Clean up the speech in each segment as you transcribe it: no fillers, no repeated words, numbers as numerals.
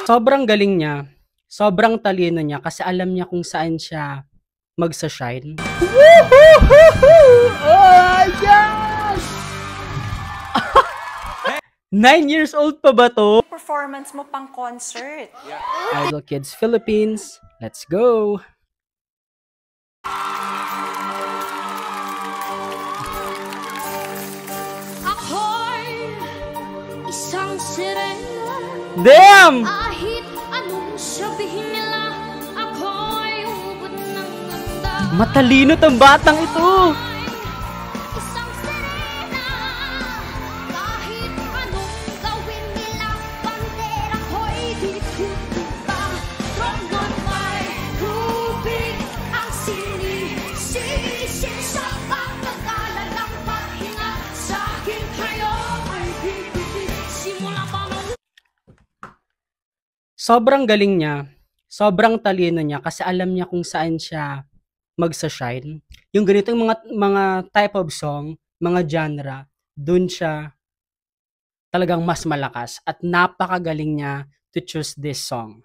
Sobrang galing niya, sobrang talino niya kasi alam niya kung saan siya magsa-shine. Oh, yes! 9 years old pa ba to? Performance mo pang concert. Idol Kids Philippines, let's go! Ako'y isang sirena. Damn! Kahit anong sabihin nila, ako'y ubod ng ganda. Matalino tong batang ito! Isang sirena. Kahit anong gawin nila, bandera ko'y titipa. Trombon may tubig ang sinisisid sa pagkakala ng pahinga. Sa akin kayo ay bibigay simula pa nung Sobrang galing niya, sobrang talino niya kasi alam niya kung saan siya magsa-shine. Yung ganitong mga type of song, mga genre, dun siya talagang mas malakas at napakagaling niya to choose this song.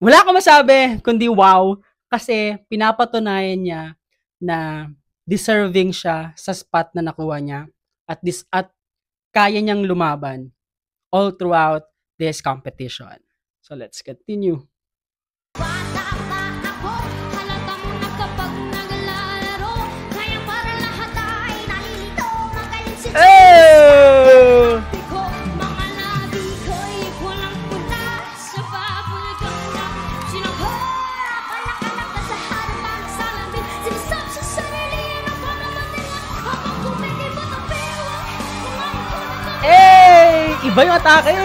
Wala akong masabi kundi wow kasi pinapatunayan niya na deserving siya sa spot na nakuha niya at kaya niyang lumaban all throughout this competition. So let's continue. bata pa ako, halata mo na kapag naglalaro. Kaya para lahat ay nalilito, magaling si Oh! Sabi ko, mga labi ko'y walang pula sa baboy ganda. Sinahora, kalak-kalak na sa harapan ng salamin. Sinasabi sa sarili, ano ba naman nila? Habang kumigil mo ng pero, kumain ko na kami. Hey! Iba yung atake!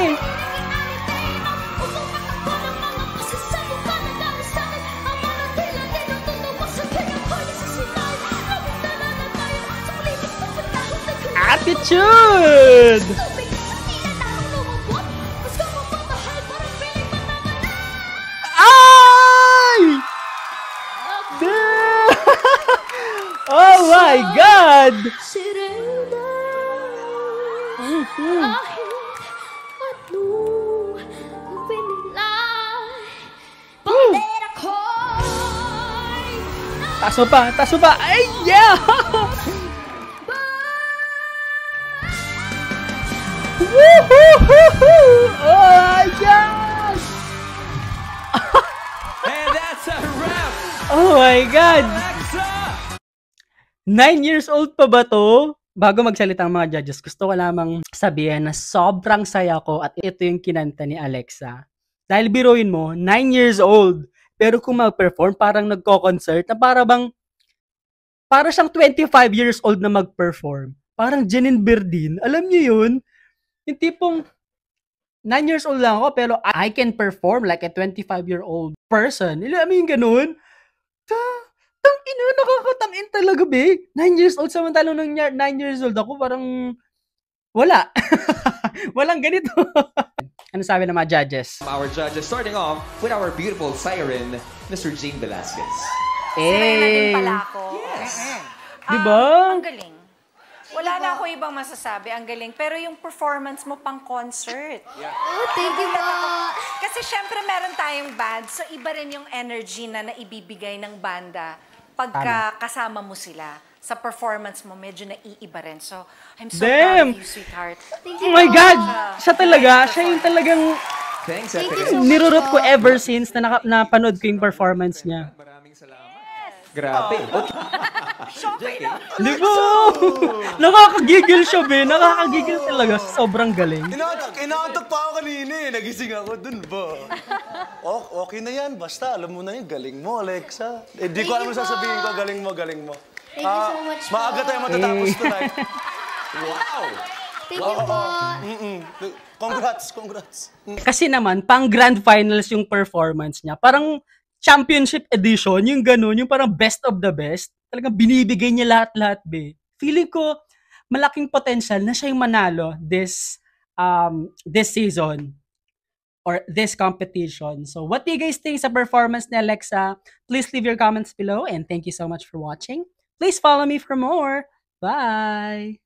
Attitude! Ay! Damn! Oh my God! Taas mo pa! Taas mo pa! Ay, yeah! Woohoo! Oh, yes! And that's a wrap! Oh my God! Alexa! 9 years old pa ba to? Bago magsalita ang mga judges, gusto ko lamang sabihin na sobrang saya ko at ito yung kinanta ni Alexa. Dahil biruin mo, 9 years old. Pero kung mag-perform, parang nagko-concert na para siyang 25 years old na mag-perform. Parang Janine Berdin. Alam niyo yun? Yung tipong 9 years old lang ako pero I can perform like a 25-year-old person. Alam mo yung ganun? Tangina, nakakatangin talaga, be. 9 years old, samantalang nung 9 years old ako, parang wala. Walang ganito. Ano sabi ng mga judges? Our judges, starting off with our beautiful siren, Mr. Gene Velasquez. Sirena din pala ako. Yes. Diba? Ang galing. Wala na ako ibang masasabi. Ang galing. Pero yung performance mo pang concert. Oh, thank you po. Kasi syempre meron tayong band. So iba rin yung energy na naibibigay ng banda pagka kasama mo sila. Sa performance mo, medyo naiiba rin. So, I'm so Damn! proud of you, sweetheart. Thank Oh you my po. God! Siya talaga, siya yung talagang Thanks, Thank you Ate. so much nirurot ko po. ever since na napanood ko yung performance niya. Maraming salamat. Grabe. Di ba? Nakakagigil siya, be. Nakakagigil talaga. Sobrang galing. Inaantok pa ako kanina eh. Nagising ako dun ba? Okay na yan. Basta alam mo na yun. Galing mo, Alexa. Eh, di ko alam mo sasabihin ko. Galing mo, galing mo. Thank you so much po. Maaga tayo matatapos tonight. Wow! Thank you po. Congrats. Kasi naman, pang grand finals yung performance niya. Parang championship edition, yung ganun, yung parang best of the best. Talagang binibigay niya lahat-lahat, be. Feeling ko, malaking potential na siya yung manalo this season or this competition. So, what do you guys think sa performance ni Alexa? Please leave your comments below and thank you so much for watching. Please follow me for more. Bye!